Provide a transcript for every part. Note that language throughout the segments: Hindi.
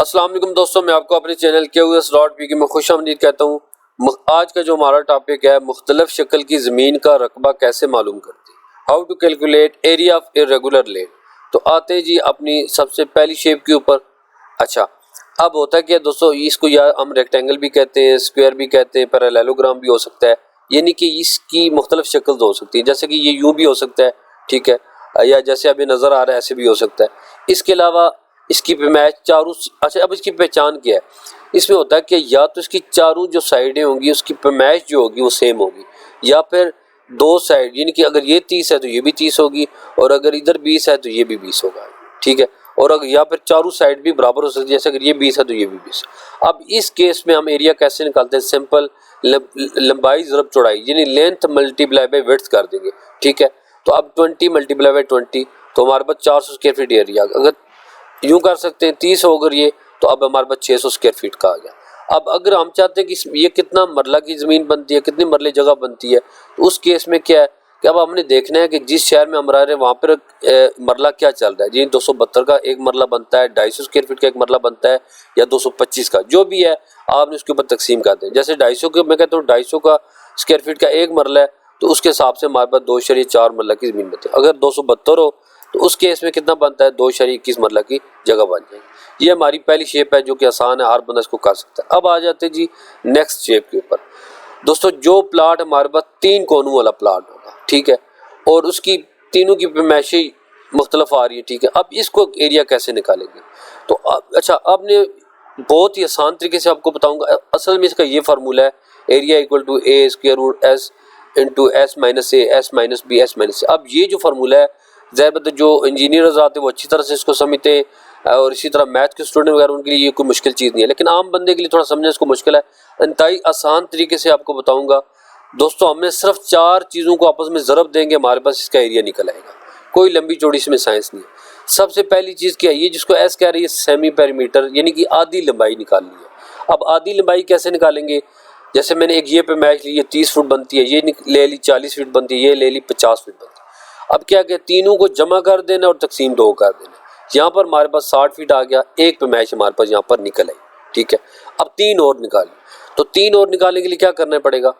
अस्सलाम वालेकुम दोस्तों, मैं आपको अपने चैनल QS.P में खुश आमदीद कहता हूँ। आज का जो हमारा टॉपिक है, मुख्तलिफ शक्ल की ज़मीन का रकबा कैसे मालूम करते हैं, how to calculate area of irregular land. तो आते हैं जी अपनी सबसे पहली शेप के ऊपर। अच्छा, अब होता है क्या दोस्तों, इसको या हम रेक्टेंगल भी कहते हैं, स्क्वायर भी कहते हैं, पैरेललोग्राम भी हो सकता है, यानी कि इसकी मुख्तलिफ शक्ल हो सकती है। जैसे कि ये यूँ भी हो सकता है, ठीक है, या जैसे अभी नज़र आ रहा है ऐसे भी हो सकता है। इसके अलावा इसकी पैमाइश चारों, अच्छा अब इसकी पहचान क्या है, इसमें होता है कि या तो इसकी चारों जो साइडें होंगी उसकी पैमाइश जो होगी वो सेम होगी, या फिर दो साइड, यानी कि अगर ये 30 है तो ये भी 30 होगी, और अगर इधर 20 है तो ये भी 20 होगा, ठीक है। और अगर या फिर चारों साइड भी बराबर हो सकती है, जैसे अगर ये 20 है तो ये भी 20। अब इस केस में हम एरिया कैसे निकालते हैं, सिंपल लंबाई ज़रब चौड़ाई, यानी लेंथ मल्टीप्लाई बाय विड्थ कर देंगे, ठीक है। तो अब 20 मल्टीप्लाई बाय 20 तो हमारे पास 400 स्क्वायर फीट एरिया। अगर यूँ कर सकते हैं 30 हो अगर ये, तो अब हमारे पास 600 स्क्वायर फीट का आ गया। अब अगर हम चाहते हैं कि ये कितना मरला की ज़मीन बनती है, कितनी मरले जगह बनती है, तो उस केस में क्या है कि अब हमने देखना है कि जिस शहर में हम रह रहे हैं वहाँ पर मरला क्या चल रहा है। जी 272 का एक मरला बनता है, 250 स्क्वायर फीट का एक मरला बनता है, या 225 का, जो भी है आपने उसके ऊपर तकसीम कर दें। जैसे 250 के मैं कहता हूँ 250 का स्क्वायर फीट का एक मरला है, तो उसके हिसाब से हमारे पास 2.4 मरला की ज़मीन बनती है। अगर 272 हो तो उस केस में कितना बनता है, 2.21 मरला की जगह बन जाएगी। ये हमारी पहली शेप है जो कि आसान है, हर बंदा इसको कर सकता है। अब आ जाते हैं जी नेक्स्ट शेप के ऊपर। दोस्तों जो प्लाट हमारे पास 3 कोनों वाला प्लाट होगा, ठीक है, और उसकी तीनों की पैमाइशें मुख्तलिफ आ रही है, ठीक है। अब इसको एरिया कैसे निकालेंगे, तो अच्छा आपने बहुत ही आसान तरीके से आपको बताऊंगा। असल में इसका ये फार्मूला है, area equal to A square root S into S minus A S minus B S minus C. अब ये जो फार्मूला है, ज़ाहिर जो इंजीनियर्स आते हैं वो अच्छी तरह से इसको समझते हैं, और इसी तरह मैथ के स्टूडेंट वगैरह उनके लिए ये कोई मुश्किल चीज़ नहीं है, लेकिन आम बंदे के लिए थोड़ा समझना इसको मुश्किल है। इंतहाई आसान तरीके से आपको बताऊंगा दोस्तों। हमने सिर्फ 4 चीज़ों को आपस में ज़रब देंगे, हमारे पास इसका एरिया निकल आएगा। कोई लंबी चौड़ी इसमें साइंस नहीं है। सबसे पहली चीज़ क्या है, ये जिसको एस कह रही है सेमी पेरीमीटर, यानी कि आधी लंबाई निकालनी है। अब आधी लंबाई कैसे निकालेंगे, जैसे मैंने एक ये पैमाइश ली है 30 फुट बनती है, ये ले ली 40 फीट बनती है, ये ले ली 50 फीट बनती है। अब क्या क्या तीनों को जमा कर देना और तकसीम 2 कर देना। यहाँ पर हमारे पास 60 फीट आ गया, एक पैमाइश हमारे पास यहाँ पर निकल आई, ठीक है। अब 3 और निकालें, तो 3 और निकालने के लिए क्या करना पड़ेगा,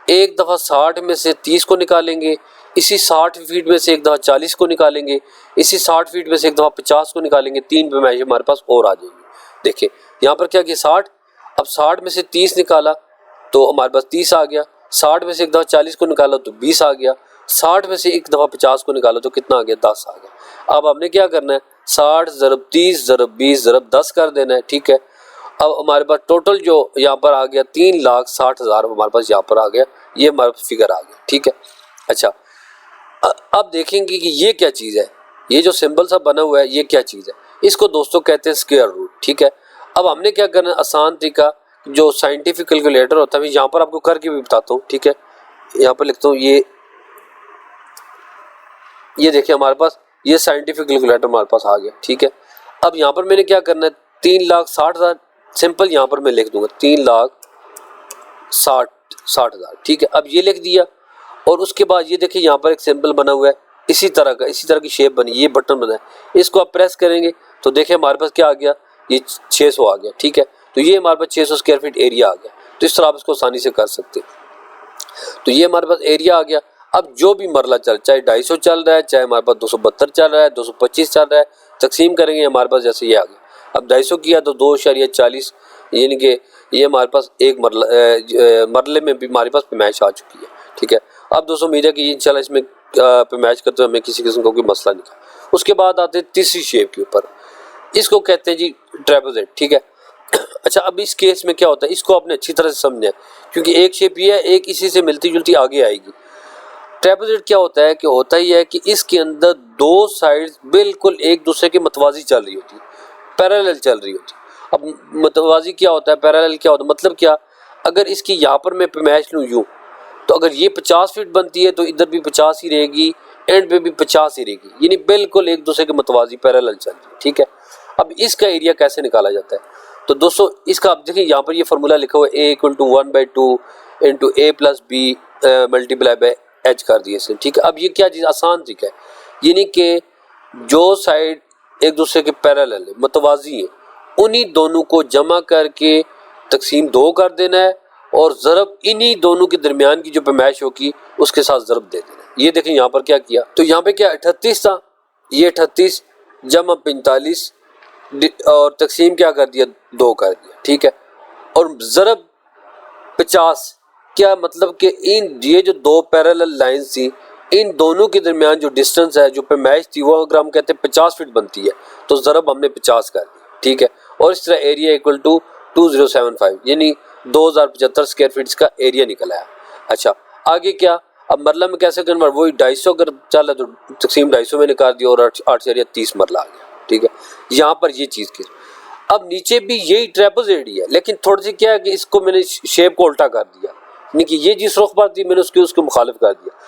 एक दफ़ा 60 में से 30 को निकालेंगे, इसी 60 फीट में से एक दफ़ा 40 को निकालेंगे, इसी 60 फीट में से एक दफ़ा 50 को निकालेंगे, 3 पैमाइश हमारे पास और आ जाएंगी। देखिए यहाँ पर क्या किया 60, अब 60 में से 30 निकाला तो हमारे पास 30 आ गया, 60 में से एक दफ़ा 40 को निकाला तो 20 आ गया, 60 में से एक दफ़ा 50 को निकाला तो कितना आ गया 10 आ गया। अब हमने क्या करना है, 60 ज़रब 30 ज़रब 20 ज़रब 10 कर देना है, ठीक है। अब हमारे पास टोटल जो यहाँ पर आ गया 3,60,000 हमारे पास यहाँ पर आ गया, ये हमारे पास फिगर आ गया, ठीक है। अच्छा अब देखेंगे कि ये क्या चीज़ है, ये जो सिंबल सा बना हुआ है ये क्या चीज़ है, इसको दोस्तों कहते हैं स्क्वायर रूट, ठीक है। अब हमने क्या करना है, आसान तरीका जो साइंटिफिक कैलकुलेटर होता है, यहाँ पर आपको करके भी बताता हूँ, ठीक है। यहाँ पर लिखता हूँ ये देखिए हमारे पास ये साइंटिफिक कैलकुलेटर हमारे पास आ गया, ठीक है। अब यहाँ पर मैंने क्या करना है, 3,60,000 सिंपल यहाँ पर मैं लिख दूंगा 3,60,000, ठीक है। अब ये लिख दिया, और उसके बाद ये देखिए यहाँ पर एक सिंबल बना हुआ है, इसी तरह की शेप बनी, ये बटन बना है, इसको आप प्रेस करेंगे तो देखिए हमारे पास क्या आ गया, ये 600 आ गया, ठीक है। तो ये हमारे पास 600 स्क्वायर फीट एरिया आ गया। तो इस तरह आप इसको आसानी से कर सकते हैं। तो ये हमारे पास एरिया आ गया। अब जो भी मरला चल, चाहे 250 चल रहा है, चाहे हमारे पास 272 चल रहा है, 225 चल रहा है, तकसीम करेंगे हमारे पास जैसे ये आ गया। अब 250 किया तो 2.40, यानी कि ये हमारे पास एक मरले में भी हमारे पास पैमाइश आ चुकी है, ठीक है। अब दोस्तों उम्मीद है कि इंशाल्लाह इसमें पैमाइश करते हुए हमें किसी किस्म का कोई मसला नहीं था। उसके बाद आते हैं तीसरी शेप के ऊपर, इसको कहते हैं जी ट्रेपेज़ॉइड, ठीक है। अच्छा अब इस केस में क्या होता है, इसको आपने अच्छी तरह से समझना है, क्योंकि एक शेप ये है, एक इसी से मिलती जुलती आगे आएगी। ट्रेपेज़ॉइड क्या होता है कि होता ही है कि इसके अंदर 2 साइड्स बिल्कुल एक दूसरे के मतवाजी चल रही होती है, पैरेलल चल रही होती है। अब मतवाजी क्या होता है, पैरेलल क्या होता है, मतलब क्या, अगर इसकी यहाँ पर मैं पैमाइश लूँ यूँ, तो अगर ये 50 फीट बनती है तो इधर भी 50 ही रहेगी, एंड पे भी 50 ही रहेगी, यानी बिल्कुल एक दूसरे के मतवाजी पैरेलल चल रही है, ठीक है। अब इसका एरिया कैसे निकाला जाता है, तो दोस्तों इसका आप देखिए यहाँ पर ये फार्मूला लिखा हुआ है, A equal to 1/2 into A plus B multiply by H कर दिए इसे, ठीक है। अब ये क्या चीज़ आसान तरीका है, यानी कि जो साइड एक दूसरे के पैरेलल है, मतवाजी है, उन्हीं दोनों को जमा करके तकसीम 2 कर देना है और ज़रब इन्हीं दोनों के दरमियान की जो पैमाइश होगी उसके साथ ज़रब दे देना है। ये देखें यहाँ पर क्या किया, तो यहाँ पे क्या 38 था, ये 38 जमा 45 और तकसीम क्या कर दिया 2 कर दिया, ठीक है। और ज़रब 50 क्या मतलब कि इन ये जो 2 पैरेलल लाइंस थी इन दोनों के दरमियान जो डिस्टेंस है जो पैमाइश थी वो अगर हम कहते हैं 50 फीट बनती है तो ज़रब हमने 50 कर दिया, ठीक है। और इस तरह एरिया इक्वल टू 2075 यानी 2075 स्क्वायर फीट का एरिया निकल आया। अच्छा आगे क्या, अब मरला में कैसे कन्वर्ट, वही 250 अगर चल है तो तकसीम 250 में निकाल दिया और 8 एरिया 30 मरला आ गया, ठीक है। यहाँ पर ये चीज़ की अब नीचे भी यही ट्रेपेजॉइड है लेकिन थोड़ी सी क्या है कि इसको मैंने शेप को उल्टा कर दिया, यानी कि ये जिस रुख पर थी मैंने उसके मुखालिफ कर दिया।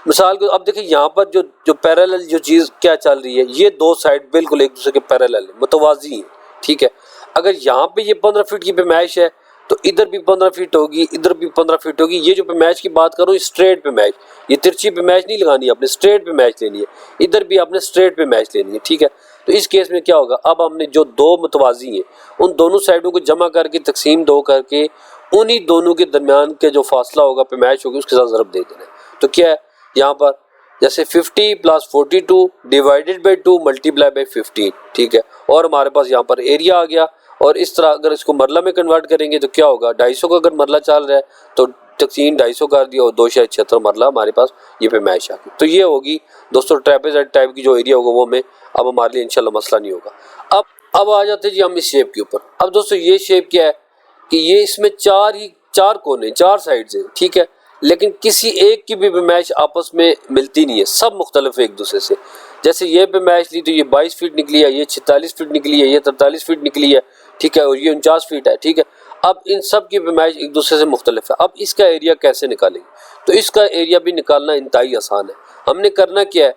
मिसाल को अब देखिए यहाँ पर जो पैरेलल जो चीज़ क्या चल रही है, ये 2 साइड बिल्कुल एक दूसरे के पैरेलल है, मुतवाज़ी है, ठीक है। अगर यहाँ पे ये 15 फीट की पैमाइश है तो इधर भी 15 फीट होगी, इधर भी 15 फीट होगी। ये जो पैमाइश की बात करूँ स्ट्रेट पैमाइश, ये तिरछी पैमाइश नहीं लगानी है, आपने स्ट्रेट पैमाइश लेनी है, इधर भी आपने स्ट्रेट पैमाइश लेनी है, ठीक है। तो इस केस में क्या होगा, अब हमने जो 2 मुतवाज़ी हैं उन दोनों साइडों को जमा करके तकसीम 2 करके उन्हीं दोनों के दरमियान के जो फासला होगा पैमाइश होगी उसके साथ ज़रब दे देना है। तो क्या है यहाँ पर जैसे 50 + 42 डिवाइडेड बाई 2 मल्टीप्लाई बाई 15, ठीक है। और हमारे पास यहाँ पर एरिया आ गया। और इस तरह अगर इसको मरला में कन्वर्ट करेंगे तो क्या होगा, 250 का अगर मरला चल रहा है तो तकसीम 250 कर दिया और 276 मरला हमारे पास ये पैमाइश आ गई। तो ये होगी दोस्तों ट्रेपेजॉइड टाइप की जो एरिया होगा वो में अब हमारे लिए इंशाल्लाह मसला नहीं होगा। अब आ जाते हैं जी हम इस शेप के ऊपर। अब दोस्तों ये शेप क्या है कि ये इसमें 4 कोने 4 साइड्स हैं, ठीक है, लेकिन किसी एक की भी पैमाइश आपस में मिलती नहीं है, सब मुख्तलिफ है एक दूसरे से। जैसे ये पैमाइश ली तो ये 22 फीट निकली है, ये 46 फीट निकली है, ये 43 फीट निकली है, ठीक है, और ये 49 फीट है, ठीक है। अब इन सब की पैमाइश एक दूसरे से मुख्तलिफ है। अब इसका एरिया कैसे निकालेंगे, तो इसका एरिया भी निकालना इंतहाई आसान है। हमने करना क्या है,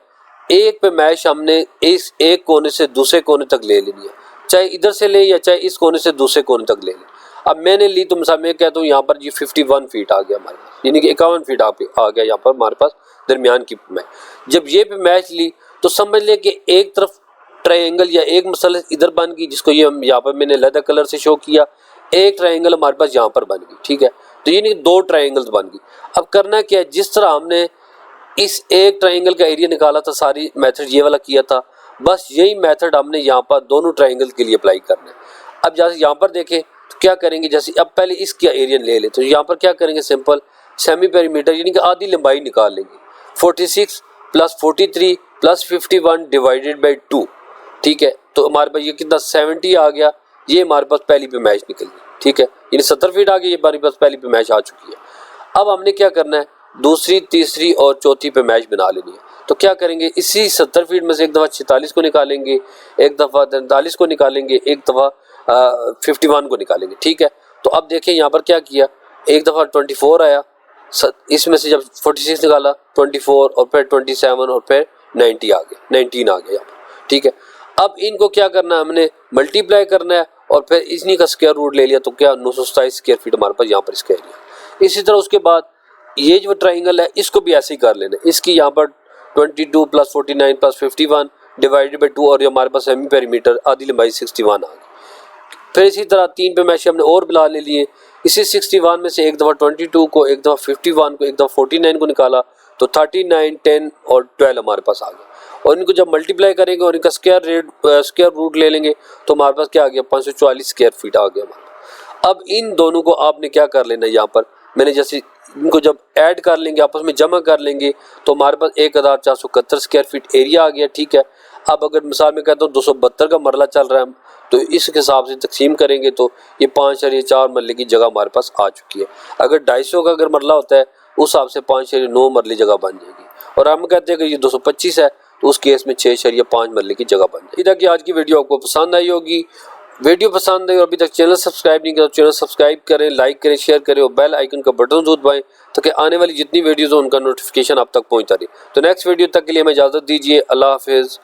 एक पैमाइश हमने इस एक कोने से दूसरे कोने तक ले लेनी है, चाहे इधर से ले या चाहे इस कोने से दूसरे कोने तक ले लें। अब मैंने ली तो मिसाल मैं कहता हूँ यहाँ पर ये 51 फीट आ गया हमारे पास, यानी कि 51 फीट आ गया यहाँ पर हमारे पास दरमियान की पैमाइश। जब ये पैमाइश ली तो समझ लें कि एक तरफ ट्रायंगल या एक मसलस इधर बन गई, जिसको ये हम यहाँ पर मैंने अलग कलर से शो किया, एक ट्रायंगल हमारे पास यहाँ पर बन गई, ठीक है। तो ये नहीं 2 ट्रायंगल्स बन गई। अब करना क्या है, जिस तरह हमने इस एक ट्रायंगल का एरिया निकाला था, सारी मेथड ये वाला किया था, बस यही मेथड हमने यहाँ पर दोनों ट्रायंगल के लिए अप्लाई करना है। अब जैसे यहाँ पर देखें तो क्या करेंगे, जैसे अब पहले इसका एरिया ले लें तो यहाँ पर क्या करेंगे, सिंपल सेमी पेरीमीटर यानी कि आधी लंबाई निकाल लेंगे। 46 + 43 + 51 डिवाइडेड बाई 2, ठीक है। तो हमारे पास ये कितना 70 आ गया, ये हमारे पास पहली पैमाइश निकल गई, ठीक है, यानी 70 फीट आ गई, ये हमारे पास पहली पैमाइश आ चुकी है। अब हमने क्या करना है, दूसरी तीसरी और चौथी पैमाइश बना लेनी है। तो क्या करेंगे, इसी 70 फीट में से एक दफ़ा 46 को निकालेंगे, एक दफ़ा 43 को निकालेंगे, एक दफ़ा 51 को निकालेंगे, ठीक है। तो अब देखिए यहाँ पर क्या किया, एक दफ़ा 24 आया, इसमें से जब 46 निकाला 24 और फिर 27 और फिर 19 आ गया यहाँ पर, ठीक है। अब इनको क्या करना है, हमने मल्टीप्लाई करना है और फिर इन्हीं का स्क्वायर रूट ले लिया तो क्या 927 स्क्वायर फीट हमारे पास यहाँ पर इसका एरिया। इसी तरह उसके बाद ये जो ट्राइंगल है इसको भी ऐसे ही कर लेना, इसकी यहाँ पर 22 + 49 + 51 डिवाइडेड बाई 2 और ये हमारे पास सेमी पेरीमीटर आधी लंबाई 61 आ गई। फिर इसी तरह 3 पैमाइश हमने और बुला ले लिए, इसी 61 में से एक दफ़ा 22 को, एक दफ़ा 51 को, एक दफ़ा 49 को निकाला तो 39, 10 और 12 हमारे पास आ गया। और इनको जब मल्टीप्लाई करेंगे और इनका स्क्वायर रूट ले लेंगे तो हमारे पास क्या आ गया, 544 स्क्वायर फीट आ गया हमारा। अब इन दोनों को आपने क्या कर लेना, यहाँ पर मैंने जैसे इनको जब ऐड कर लेंगे आपस में जमा कर लेंगे तो हमारे पास 1471 स्क्वायर फीट एरिया आ गया, ठीक है। अब अगर मिसाल में कहता हूँ 272 का मरला चल रहा है तो इस हिसाब से तकसीम करेंगे तो ये 5.4 मरले की जगह हमारे पास आ चुकी है। अगर 250 का अगर मरला होता है उस हिसाब से 5.9 मरले जगह बन जाएगी। और हम कहते हैं कि ये 225 है तो उस केस में 6.5 मरले की जगह बन जाएगी। इधर की आज की वीडियो आपको पसंद आई होगी। वीडियो पसंद आई और अभी तक चैनल सब्सक्राइब नहीं किया तो चैनल सब्सक्राइब करें, लाइक करें, शेयर करें और बेल आइकन का बटन जरूर दबाएं ताकि आने वाली जितनी वीडियोज़ हो उनका नोटिफिकेशन आप तक पहुंचता रहे। तो नेक्स्ट वीडियो तक के लिए हमें इजाज़त दीजिए। अल्लाह हाफिज़।